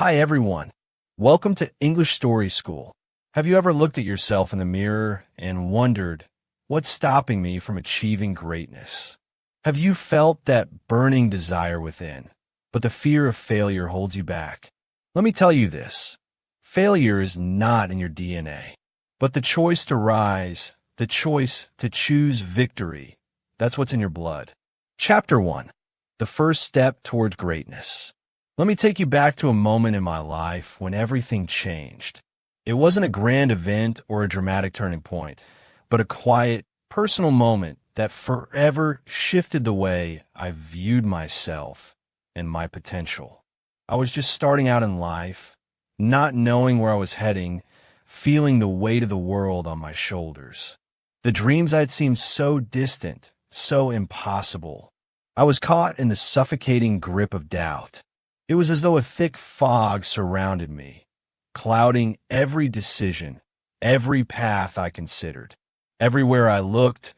Hi everyone. Welcome to English Story School. Have you ever looked at yourself in the mirror and wondered, what's stopping me from achieving greatness? Have you felt that burning desire within, but the fear of failure holds you back? Let me tell you this. Failure is not in your DNA, but the choice to rise, the choice to choose victory, that's what's in your blood. Chapter 1. The first step towards greatness. Let me take you back to a moment in my life when everything changed. It wasn't a grand event or a dramatic turning point, but a quiet, personal moment that forever shifted the way I viewed myself and my potential. I was just starting out in life, not knowing where I was heading, feeling the weight of the world on my shoulders. The dreams I'd seemed so distant, so impossible. I was caught in the suffocating grip of doubt. It was as though a thick fog surrounded me, clouding every decision, every path I considered. Everywhere I looked,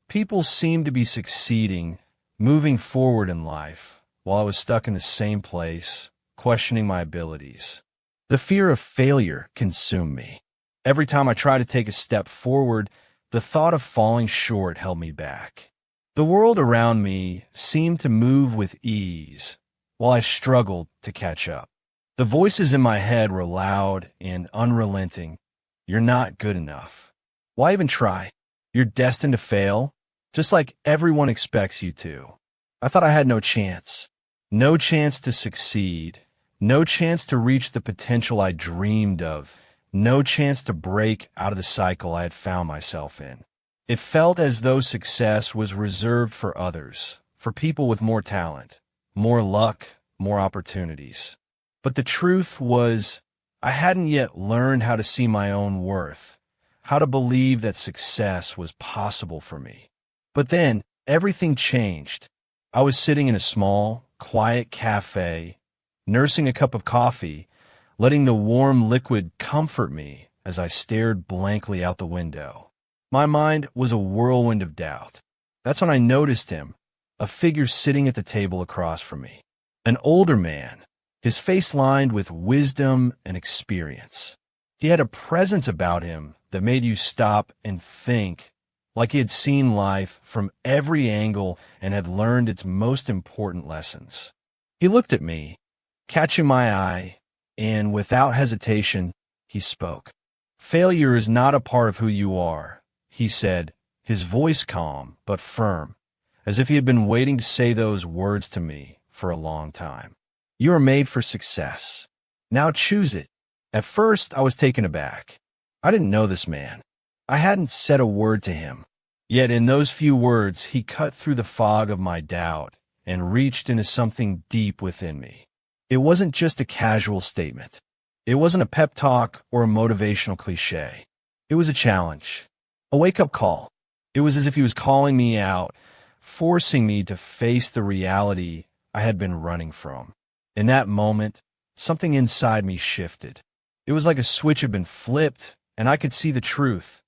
people seemed to be succeeding, moving forward in life, while I was stuck in the same place, questioning my abilities. The fear of failure consumed me. Every time I tried to take a step forward, the thought of falling short held me back. The world around me seemed to move with ease, while I struggled to catch up. The voices in my head were loud and unrelenting. You're not good enough. Why even try? You're destined to fail, just like everyone expects you to. I thought I had no chance. No chance to succeed. No chance to reach the potential I dreamed of. No chance to break out of the cycle I had found myself in. It felt as though success was reserved for others, for people with more talent, more luck, more opportunities. But the truth was, I hadn't yet learned how to see my own worth, how to believe that success was possible for me. But then, everything changed. I was sitting in a small, quiet cafe, nursing a cup of coffee, letting the warm liquid comfort me as I stared blankly out the window. My mind was a whirlwind of doubt. That's when I noticed him, a figure sitting at the table across from me. An older man, his face lined with wisdom and experience. He had a presence about him that made you stop and think, like he had seen life from every angle and had learned its most important lessons. He looked at me, catching my eye, and without hesitation, he spoke. "Failure is not a part of who you are," he said, his voice calm but firm, as if he had been waiting to say those words to me for a long time. "You are made for success. Now choose it." At first, I was taken aback. I didn't know this man. I hadn't said a word to him. Yet in those few words, he cut through the fog of my doubt and reached into something deep within me. It wasn't just a casual statement. It wasn't a pep talk or a motivational cliche. It was a challenge, a wake-up call. It was as if he was calling me out, forcing me to face the reality I had been running from. In that moment, something inside me shifted. It was like a switch had been flipped, and I could see the truth.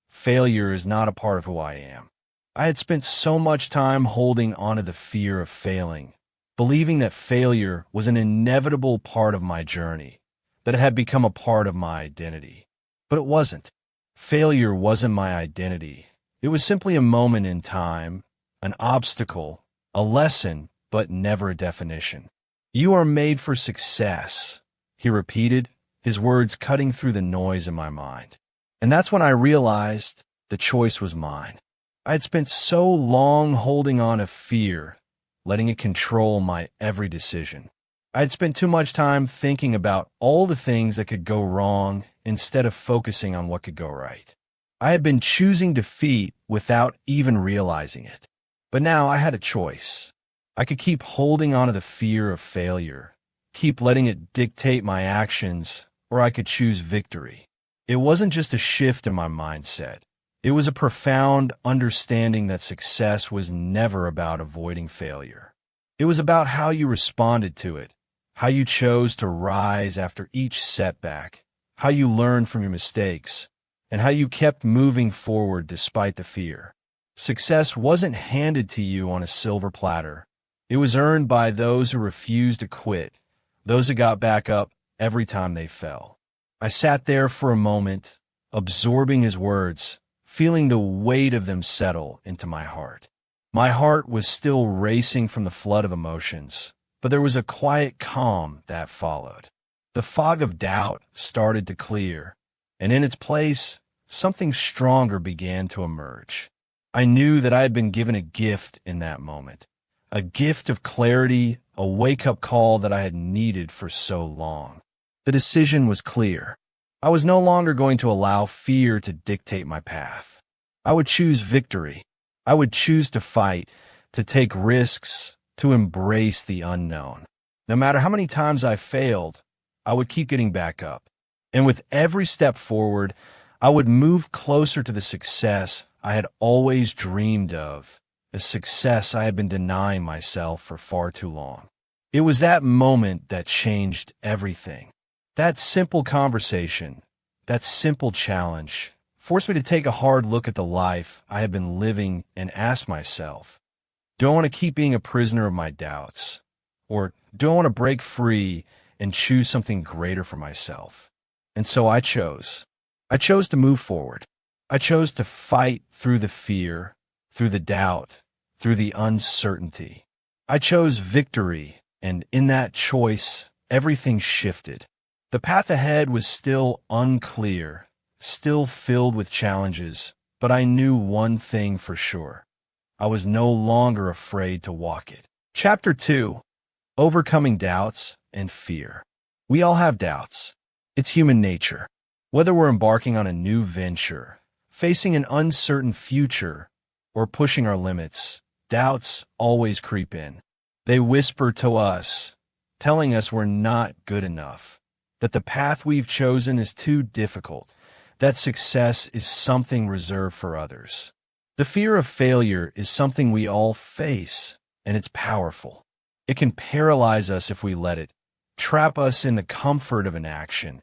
Failure is not a part of who I am. I had spent so much time holding onto the fear of failing, believing that failure was an inevitable part of my journey, that it had become a part of my identity. But it wasn't. Failure wasn't my identity. It was simply a moment in time, an obstacle, a lesson, but never a definition. "You are made for success," he repeated, his words cutting through the noise in my mind. And that's when I realized the choice was mine. I had spent so long holding on to fear, letting it control my every decision. I had spent too much time thinking about all the things that could go wrong instead of focusing on what could go right. I had been choosing defeat without even realizing it. But now I had a choice. I could keep holding on to the fear of failure, keep letting it dictate my actions, or I could choose victory. It wasn't just a shift in my mindset. It was a profound understanding that success was never about avoiding failure. It was about how you responded to it, how you chose to rise after each setback, how you learned from your mistakes, and how you kept moving forward despite the fear. Success wasn't handed to you on a silver platter. It was earned by those who refused to quit, those who got back up every time they fell. I sat there for a moment, absorbing his words, feeling the weight of them settle into my heart. My heart was still racing from the flood of emotions, but there was a quiet calm that followed. The fog of doubt started to clear, and in its place, something stronger began to emerge. I knew that I had been given a gift in that moment, a gift of clarity, a wake-up call that I had needed for so long. The decision was clear. I was no longer going to allow fear to dictate my path. I would choose victory. I would choose to fight, to take risks, to embrace the unknown. No matter how many times I failed, I would keep getting back up. And with every step forward, I would move closer to the success I had always dreamed of, a success I had been denying myself for far too long. It was that moment that changed everything. That simple conversation, that simple challenge, forced me to take a hard look at the life I had been living and ask myself, do I want to keep being a prisoner of my doubts? Or do I want to break free and choose something greater for myself? And so I chose. I chose to move forward. I chose to fight through the fear, through the doubt, through the uncertainty. I chose victory, and in that choice, everything shifted. The path ahead was still unclear, still filled with challenges, but I knew one thing for sure. I was no longer afraid to walk it. Chapter 2: Overcoming Doubts and Fear. We all have doubts. It's human nature. Whether we're embarking on a new venture, facing an uncertain future, or pushing our limits, doubts always creep in. They whisper to us, telling us we're not good enough, that the path we've chosen is too difficult, that success is something reserved for others. The fear of failure is something we all face, and it's powerful. It can paralyze us if we let it, trap us in the comfort of inaction,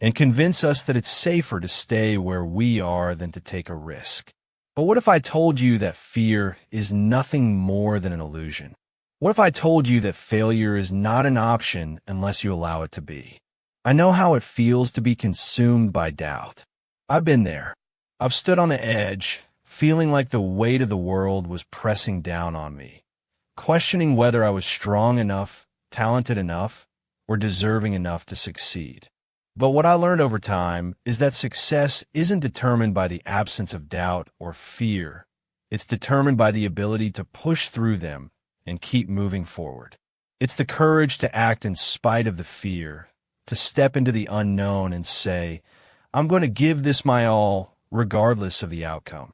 and convince us that it's safer to stay where we are than to take a risk. But what if I told you that fear is nothing more than an illusion? What if I told you that failure is not an option unless you allow it to be? I know how it feels to be consumed by doubt. I've been there. I've stood on the edge, feeling like the weight of the world was pressing down on me, questioning whether I was strong enough, talented enough, or deserving enough to succeed. But what I learned over time is that success isn't determined by the absence of doubt or fear. It's determined by the ability to push through them and keep moving forward. It's the courage to act in spite of the fear, to step into the unknown and say, I'm going to give this my all, regardless of the outcome.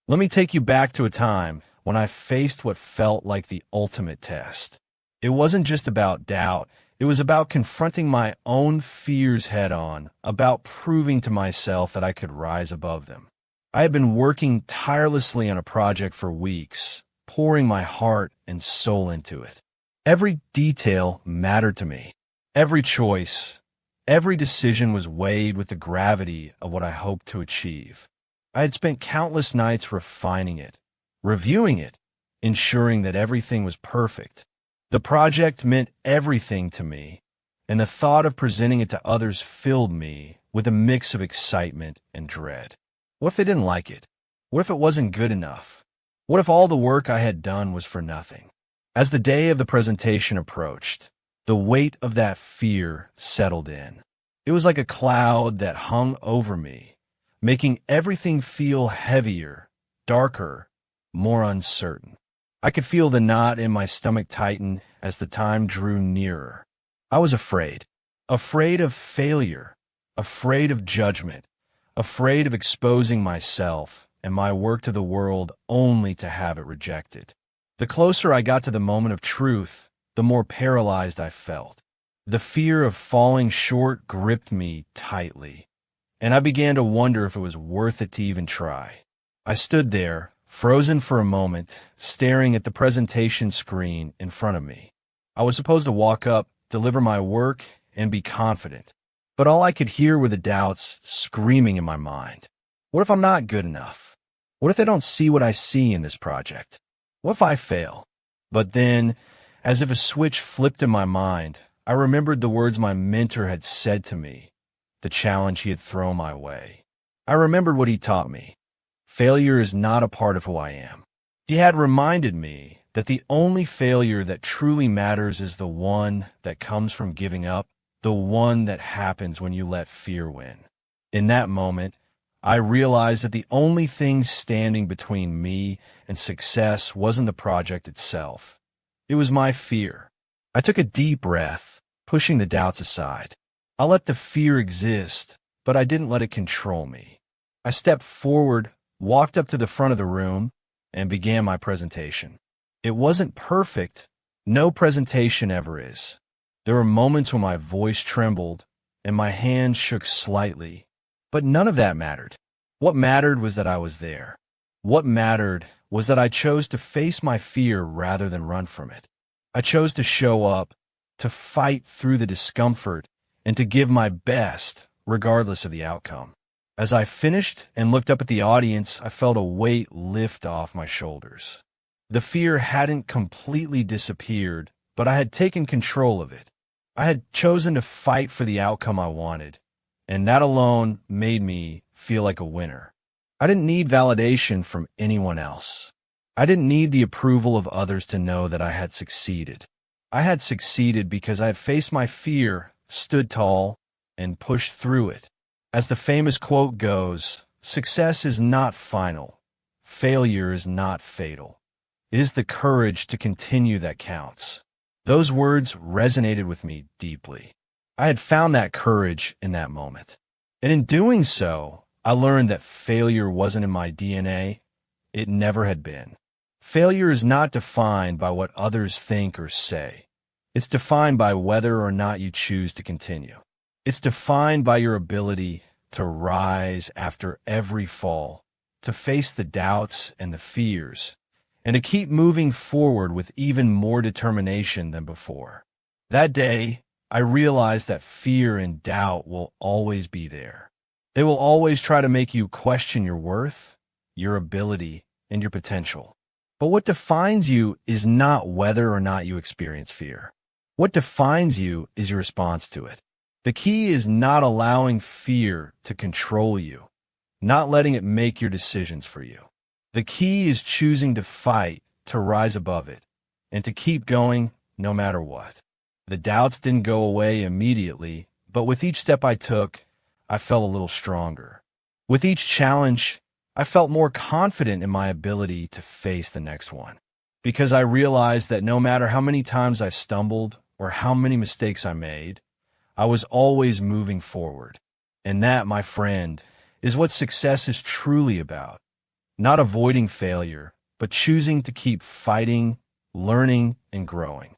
Let me take you back to a time when I faced what felt like the ultimate test. It wasn't just about doubt. It was about confronting my own fears head-on, about proving to myself that I could rise above them. I had been working tirelessly on a project for weeks, pouring my heart and soul into it. Every detail mattered to me. Every choice, every decision was weighed with the gravity of what I hoped to achieve. I had spent countless nights refining it, reviewing it, ensuring that everything was perfect. The project meant everything to me, and the thought of presenting it to others filled me with a mix of excitement and dread. What if they didn't like it? What if it wasn't good enough? What if all the work I had done was for nothing? As the day of the presentation approached, the weight of that fear settled in. It was like a cloud that hung over me, making everything feel heavier, darker, more uncertain. I could feel the knot in my stomach tighten as the time drew nearer. I was afraid. Afraid of failure. Afraid of judgment. Afraid of exposing myself and my work to the world only to have it rejected. The closer I got to the moment of truth, the more paralyzed I felt. The fear of falling short gripped me tightly, and I began to wonder if it was worth it to even try. I stood there, frozen for a moment, staring at the presentation screen in front of me. I was supposed to walk up, deliver my work, and be confident. But all I could hear were the doubts screaming in my mind. What if I'm not good enough? What if they don't see what I see in this project? What if I fail? But then, as if a switch flipped in my mind, I remembered the words my mentor had said to me, the challenge he had thrown my way. I remembered what he taught me. Failure is not a part of who I am. He had reminded me that the only failure that truly matters is the one that comes from giving up, the one that happens when you let fear win. In that moment, I realized that the only thing standing between me and success wasn't the project itself. It was my fear. I took a deep breath, pushing the doubts aside. I let the fear exist, but I didn't let it control me. I stepped forward, walked up to the front of the room, and began my presentation. It wasn't perfect. No presentation ever is. There were moments when my voice trembled and my hands shook slightly, but none of that mattered. What mattered was that I was there. What mattered was that I chose to face my fear rather than run from it. I chose to show up, to fight through the discomfort, and to give my best, regardless of the outcome. As I finished and looked up at the audience, I felt a weight lift off my shoulders. The fear hadn't completely disappeared, but I had taken control of it. I had chosen to fight for the outcome I wanted, and that alone made me feel like a winner. I didn't need validation from anyone else. I didn't need the approval of others to know that I had succeeded. I had succeeded because I had faced my fear, stood tall, and pushed through it. As the famous quote goes, success is not final. Failure is not fatal. It is the courage to continue that counts. Those words resonated with me deeply. I had found that courage in that moment. And in doing so, I learned that failure wasn't in my DNA. It never had been. Failure is not defined by what others think or say. It's defined by whether or not you choose to continue. It's defined by your ability to rise after every fall, to face the doubts and the fears, and to keep moving forward with even more determination than before. That day, I realized that fear and doubt will always be there. They will always try to make you question your worth, your ability, and your potential. But what defines you is not whether or not you experience fear. What defines you is your response to it. The key is not allowing fear to control you, not letting it make your decisions for you. The key is choosing to fight, to rise above it, and to keep going no matter what. The doubts didn't go away immediately, but with each step I took, I felt a little stronger. With each challenge, I felt more confident in my ability to face the next one, because I realized that no matter how many times I stumbled or how many mistakes I made, I was always moving forward. And that, my friend, is what success is truly about. Not avoiding failure, but choosing to keep fighting, learning, and growing.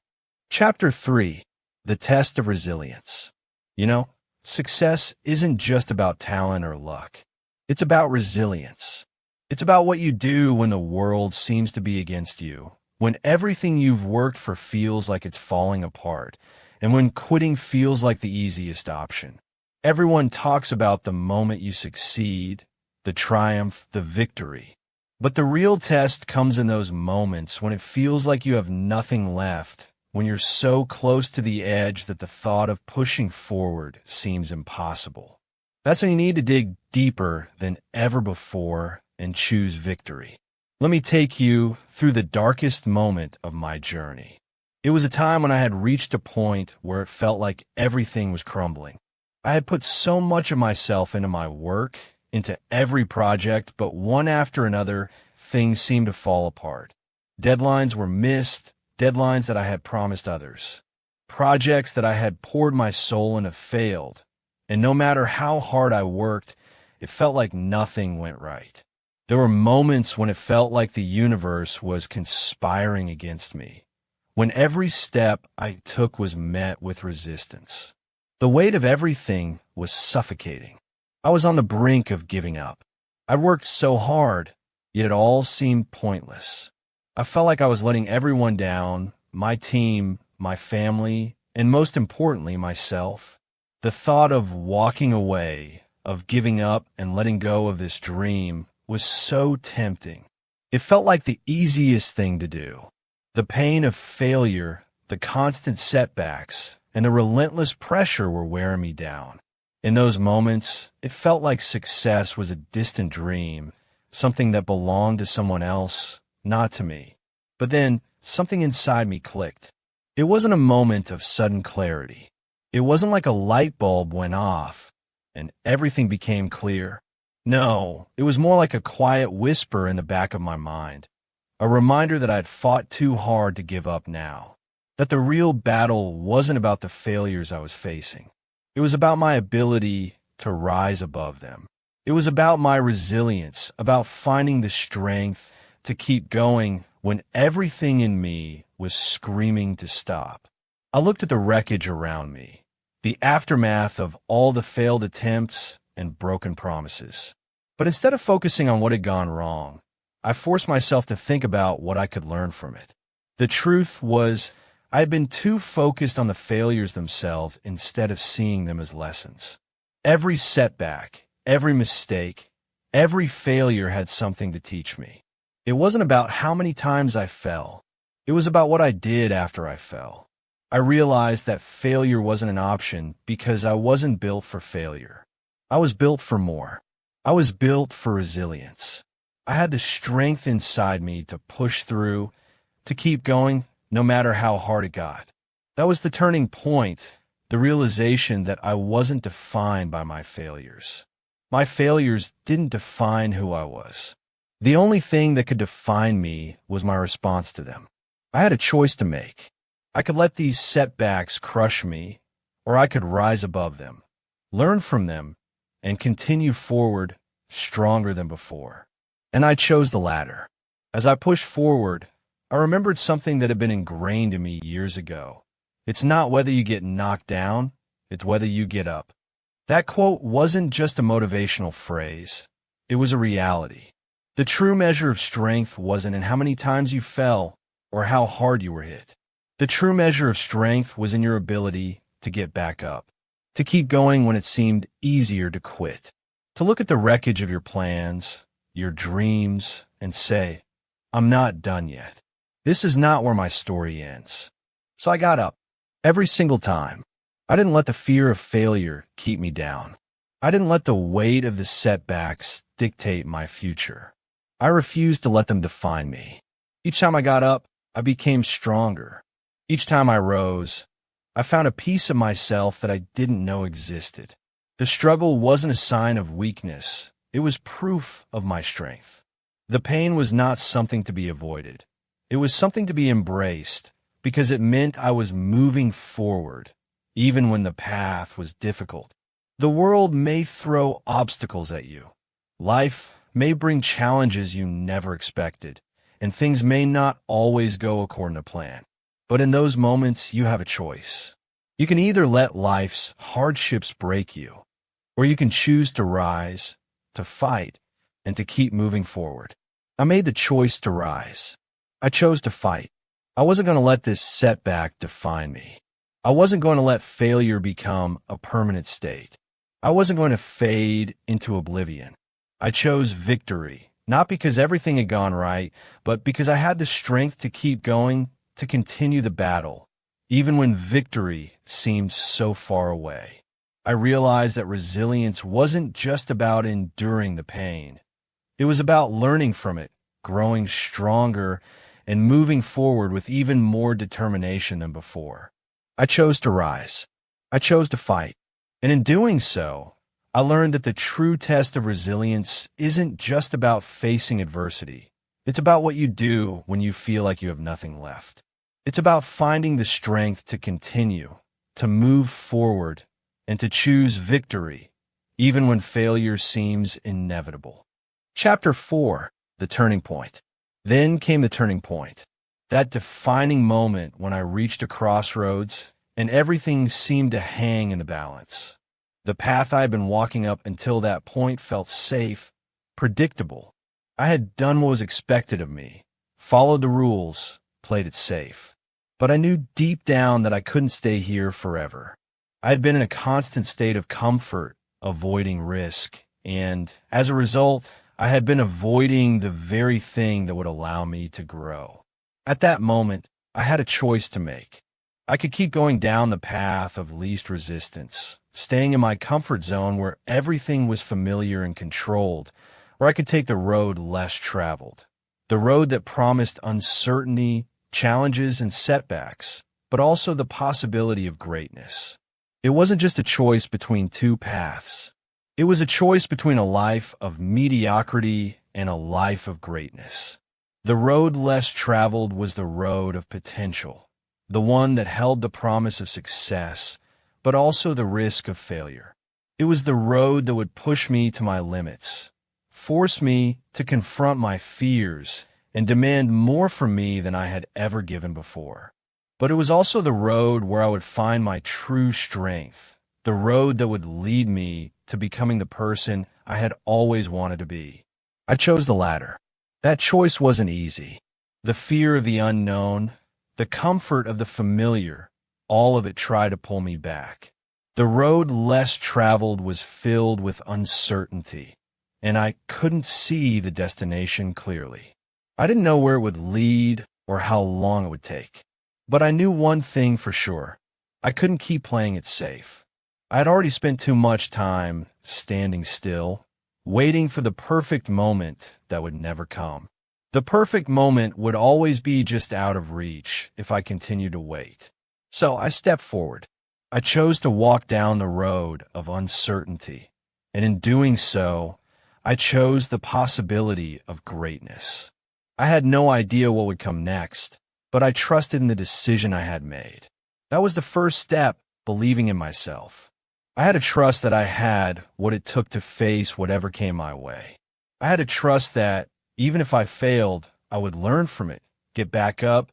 Chapter 3, The Test of Resilience. You know, success isn't just about talent or luck. It's about resilience. It's about what you do when the world seems to be against you, when everything you've worked for feels like it's falling apart, and when quitting feels like the easiest option. Everyone talks about the moment you succeed, the triumph, the victory. But the real test comes in those moments when it feels like you have nothing left, when you're so close to the edge that the thought of pushing forward seems impossible. That's when you need to dig deeper than ever before and choose victory. Let me take you through the darkest moment of my journey. It was a time when I had reached a point where it felt like everything was crumbling. I had put so much of myself into my work, into every project, but one after another, things seemed to fall apart. Deadlines were missed, deadlines that I had promised others. Projects that I had poured my soul into failed. And no matter how hard I worked, it felt like nothing went right. There were moments when it felt like the universe was conspiring against me, when every step I took was met with resistance. The weight of everything was suffocating. I was on the brink of giving up. I'd worked so hard, yet it all seemed pointless. I felt like I was letting everyone down, my team, my family, and most importantly, myself. The thought of walking away, of giving up and letting go of this dream was so tempting. It felt like the easiest thing to do. The pain of failure, the constant setbacks, and the relentless pressure were wearing me down. In those moments, it felt like success was a distant dream, something that belonged to someone else, not to me. But then, something inside me clicked. It wasn't a moment of sudden clarity. It wasn't like a light bulb went off, and everything became clear. No, it was more like a quiet whisper in the back of my mind, a reminder that I'd fought too hard to give up now, that the real battle wasn't about the failures I was facing. It was about my ability to rise above them. It was about my resilience, about finding the strength to keep going when everything in me was screaming to stop. I looked at the wreckage around me, the aftermath of all the failed attempts and broken promises. But instead of focusing on what had gone wrong, I forced myself to think about what I could learn from it. The truth was, I had been too focused on the failures themselves instead of seeing them as lessons. Every setback, every mistake, every failure had something to teach me. It wasn't about how many times I fell. It was about what I did after I fell. I realized that failure wasn't an option because I wasn't built for failure. I was built for more. I was built for resilience. I had the strength inside me to push through, to keep going, no matter how hard it got. That was the turning point, the realization that I wasn't defined by my failures. My failures didn't define who I was. The only thing that could define me was my response to them. I had a choice to make. I could let these setbacks crush me, or I could rise above them, learn from them, and continue forward stronger than before. And I chose the latter. As I pushed forward, I remembered something that had been ingrained in me years ago. It's not whether you get knocked down, it's whether you get up. That quote wasn't just a motivational phrase. It was a reality. The true measure of strength wasn't in how many times you fell or how hard you were hit. The true measure of strength was in your ability to get back up, to keep going when it seemed easier to quit, to look at the wreckage of your plans, your dreams, and say, I'm not done yet. This is not where my story ends. So I got up. Every single time. I didn't let the fear of failure keep me down. I didn't let the weight of the setbacks dictate my future. I refused to let them define me. Each time I got up, I became stronger. Each time I rose, I found a piece of myself that I didn't know existed. The struggle wasn't a sign of weakness. It was proof of my strength. The pain was not something to be avoided. It was something to be embraced because it meant I was moving forward, even when the path was difficult. The world may throw obstacles at you. Life may bring challenges you never expected, and things may not always go according to plan. But in those moments, you have a choice. You can either let life's hardships break you, or you can choose to rise, to fight, and to keep moving forward. I made the choice to rise. I chose to fight. I wasn't going to let this setback define me. I wasn't going to let failure become a permanent state. I wasn't going to fade into oblivion. I chose victory, not because everything had gone right, but because I had the strength to keep going, to continue the battle, even when victory seemed so far away. I realized that resilience wasn't just about enduring the pain. It was about learning from it, growing stronger, and moving forward with even more determination than before. I chose to rise. I chose to fight. And in doing so, I learned that the true test of resilience isn't just about facing adversity. It's about what you do when you feel like you have nothing left. It's about finding the strength to continue, to move forward, and to choose victory, even when failure seems inevitable. Chapter 4, The Turning Point. Then came the turning point, that defining moment when I reached a crossroads and everything seemed to hang in the balance. The path I had been walking up until that point felt safe, predictable. I had done what was expected of me, followed the rules, played it safe. But I knew deep down that I couldn't stay here forever. I had been in a constant state of comfort, avoiding risk, and as a result, I had been avoiding the very thing that would allow me to grow. At that moment, I had a choice to make. I could keep going down the path of least resistance, staying in my comfort zone where everything was familiar and controlled, or I could take the road less traveled, the road that promised uncertainty, challenges, and setbacks, but also the possibility of greatness. It wasn't just a choice between two paths. It was a choice between a life of mediocrity and a life of greatness. The road less traveled was the road of potential, the one that held the promise of success, but also the risk of failure. It was the road that would push me to my limits, force me to confront my fears, and demand more from me than I had ever given before. But it was also the road where I would find my true strength, the road that would lead me to becoming the person I had always wanted to be. I chose the latter. That choice wasn't easy. The fear of the unknown, the comfort of the familiar, all of it tried to pull me back. The road less traveled was filled with uncertainty, and I couldn't see the destination clearly. I didn't know where it would lead or how long it would take. But I knew one thing for sure. I couldn't keep playing it safe. I had already spent too much time standing still, waiting for the perfect moment that would never come. The perfect moment would always be just out of reach if I continued to wait. So I stepped forward. I chose to walk down the road of uncertainty, and in doing so, I chose the possibility of greatness. I had no idea what would come next, but I trusted in the decision I had made. That was the first step, believing in myself. I had to trust that I had what it took to face whatever came my way. I had to trust that, even if I failed, I would learn from it, get back up,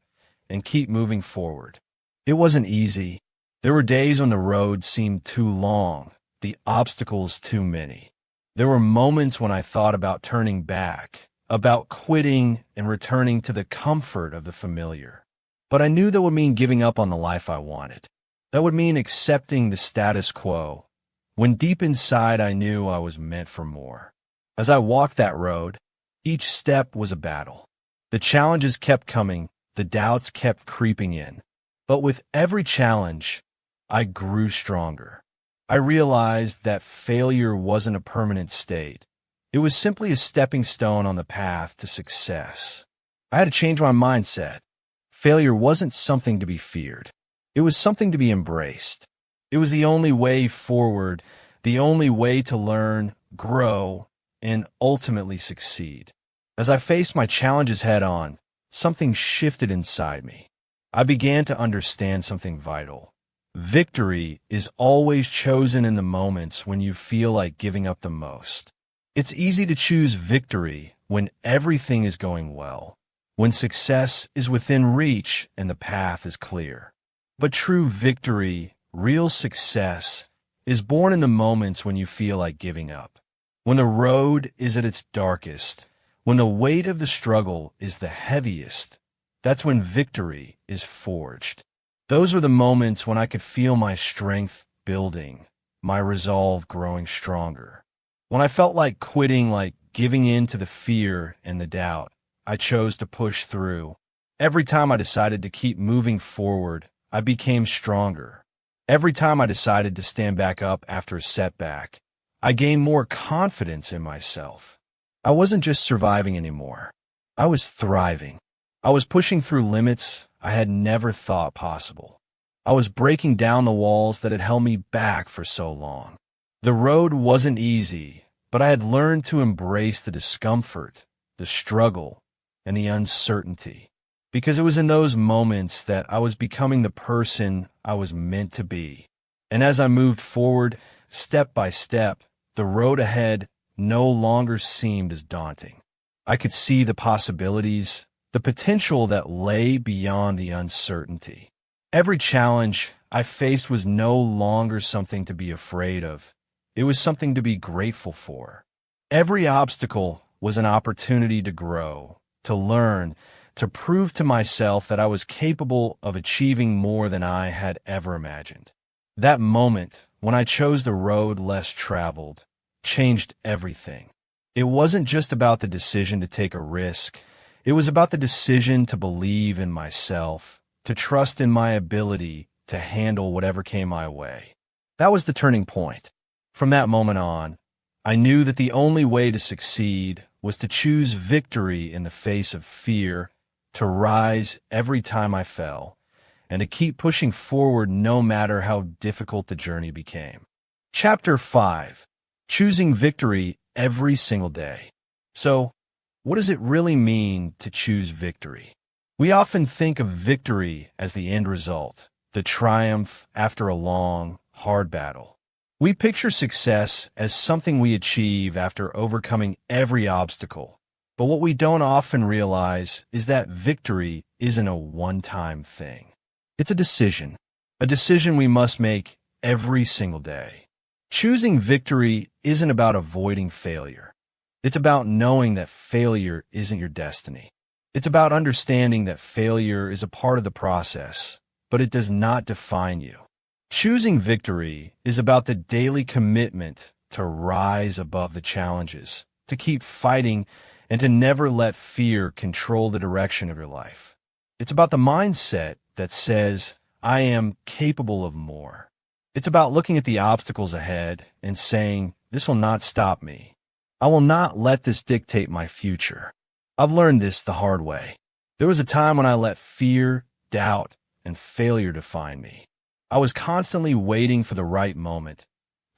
and keep moving forward. It wasn't easy. There were days when the road seemed too long, the obstacles too many. There were moments when I thought about turning back, about quitting and returning to the comfort of the familiar. But I knew that would mean giving up on the life I wanted. That would mean accepting the status quo, when deep inside I knew I was meant for more. As I walked that road, each step was a battle. The challenges kept coming, the doubts kept creeping in. But with every challenge, I grew stronger. I realized that failure wasn't a permanent state. It was simply a stepping stone on the path to success. I had to change my mindset. Failure wasn't something to be feared. It was something to be embraced. It was the only way forward, the only way to learn, grow, and ultimately succeed. As I faced my challenges head on, something shifted inside me. I began to understand something vital. Victory is always chosen in the moments when you feel like giving up the most. It's easy to choose victory when everything is going well, when success is within reach and the path is clear. But true victory, real success, is born in the moments when you feel like giving up, when the road is at its darkest, when the weight of the struggle is the heaviest. That's when victory is forged. Those were the moments when I could feel my strength building, my resolve growing stronger. When I felt like quitting, like giving in to the fear and the doubt, I chose to push through. Every time I decided to keep moving forward, I became stronger. Every time I decided to stand back up after a setback, I gained more confidence in myself. I wasn't just surviving anymore. I was thriving. I was pushing through limits I had never thought possible. I was breaking down the walls that had held me back for so long. The road wasn't easy, but I had learned to embrace the discomfort, the struggle, and the uncertainty, because it was in those moments that I was becoming the person I was meant to be. And as I moved forward, step by step, the road ahead no longer seemed as daunting. I could see the possibilities, the potential that lay beyond the uncertainty. Every challenge I faced was no longer something to be afraid of. It was something to be grateful for. Every obstacle was an opportunity to grow, to learn, to prove to myself that I was capable of achieving more than I had ever imagined. That moment, when I chose the road less traveled, changed everything. It wasn't just about the decision to take a risk. It was about the decision to believe in myself, to trust in my ability to handle whatever came my way. That was the turning point. From that moment on, I knew that the only way to succeed was to choose victory in the face of fear, to rise every time I fell, and to keep pushing forward no matter how difficult the journey became. Chapter 5. Choosing victory every single day. So, what does it really mean to choose victory? We often think of victory as the end result, the triumph after a long, hard battle. We picture success as something we achieve after overcoming every obstacle. But what we don't often realize is that victory isn't a one-time thing. It's a decision we must make every single day. Choosing victory isn't about avoiding failure. It's about knowing that failure isn't your destiny. It's about understanding that failure is a part of the process, but it does not define you. Choosing victory is about the daily commitment to rise above the challenges, to keep fighting, and to never let fear control the direction of your life. It's about the mindset that says, I am capable of more. It's about looking at the obstacles ahead and saying, this will not stop me. I will not let this dictate my future. I've learned this the hard way. There was a time when I let fear, doubt, and failure define me. I was constantly waiting for the right moment,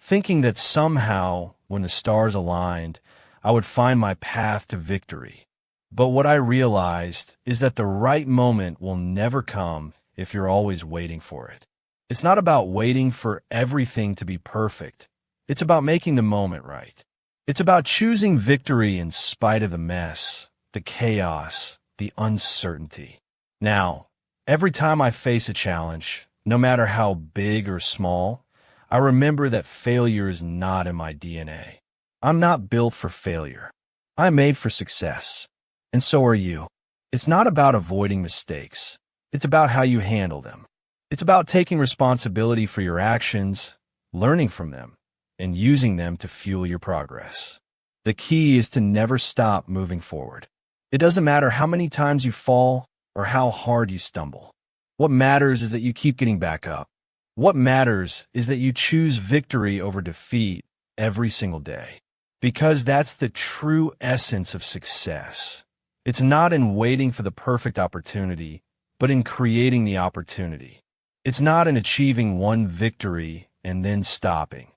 thinking that somehow, when the stars aligned, I would find my path to victory. But what I realized is that the right moment will never come if you're always waiting for it. It's not about waiting for everything to be perfect. It's about making the moment right. It's about choosing victory in spite of the mess, the chaos, the uncertainty. Now, every time I face a challenge, no matter how big or small, I remember that failure is not in my DNA. I'm not built for failure. I'm made for success. And so are you. It's not about avoiding mistakes. It's about how you handle them. It's about taking responsibility for your actions, learning from them, and using them to fuel your progress. The key is to never stop moving forward. It doesn't matter how many times you fall or how hard you stumble. What matters is that you keep getting back up. What matters is that you choose victory over defeat every single day. Because that's the true essence of success. It's not in waiting for the perfect opportunity, but in creating the opportunity. It's not in achieving one victory and then stopping.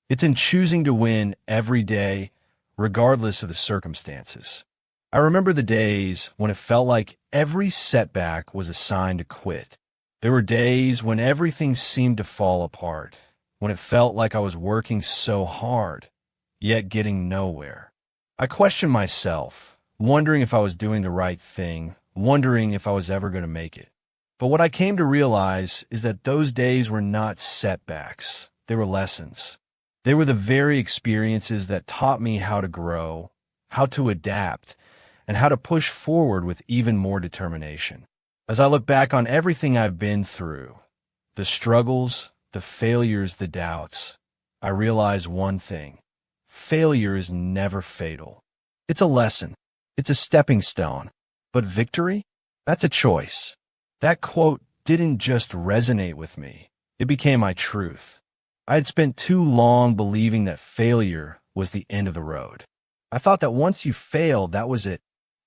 It's in choosing to win every day, regardless of the circumstances. I remember the days when it felt like every setback was a sign to quit. There were days when everything seemed to fall apart, when it felt like I was working so hard, yet getting nowhere. I questioned myself, wondering if I was doing the right thing, wondering if I was ever going to make it. But what I came to realize is that those days were not setbacks. They were lessons. They were the very experiences that taught me how to grow, how to adapt, and how to push forward with even more determination. As I look back on everything I've been through, the struggles, the failures, the doubts, I realize one thing. Failure is never fatal. It's a lesson. It's a stepping stone. But victory? That's a choice. That quote didn't just resonate with me. It became my truth. I had spent too long believing that failure was the end of the road. I thought that once you failed, that was it.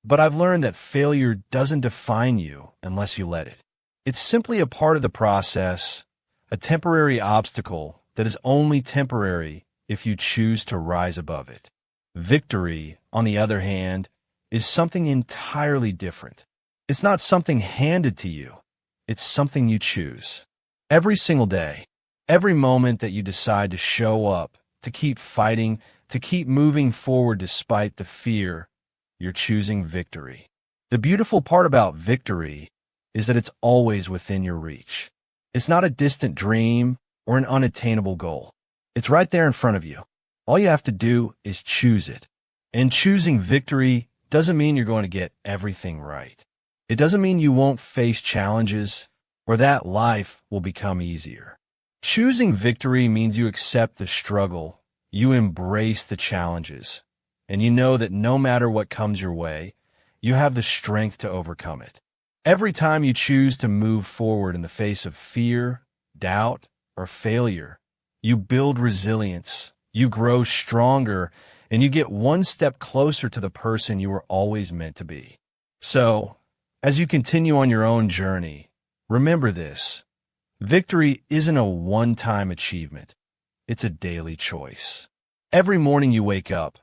But I've learned that failure doesn't define you unless you let it. It's simply a part of the process, a temporary obstacle that is only temporary if you choose to rise above it. Victory, on the other hand, is something entirely different. It's not something handed to you. It's something you choose. Every single day, every moment that you decide to show up, to keep fighting, to keep moving forward despite the fear, you're choosing victory. The beautiful part about victory is that it's always within your reach. It's not a distant dream or an unattainable goal. It's right there in front of you. All you have to do is choose it. And choosing victory doesn't mean you're going to get everything right. It doesn't mean you won't face challenges or that life will become easier. Choosing victory means you accept the struggle, you embrace the challenges, and you know that no matter what comes your way, you have the strength to overcome it. Every time you choose to move forward in the face of fear, doubt, or failure, you build resilience, you grow stronger, and you get one step closer to the person you were always meant to be. So, as you continue on your own journey, remember this: victory isn't a one-time achievement. It's a daily choice. Every morning you wake up,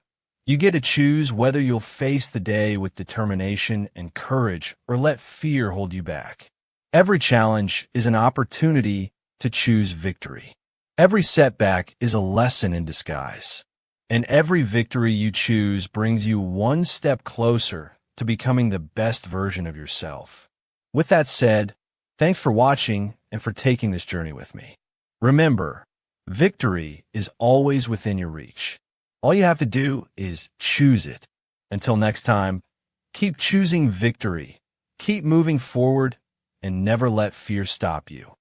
you get to choose whether you'll face the day with determination and courage or let fear hold you back. Every challenge is an opportunity to choose victory. Every setback is a lesson in disguise. And every victory you choose brings you one step closer to becoming the best version of yourself. With that said, thanks for watching and for taking this journey with me. Remember, victory is always within your reach. All you have to do is choose it. Until next time, keep choosing victory, keep moving forward, and never let fear stop you.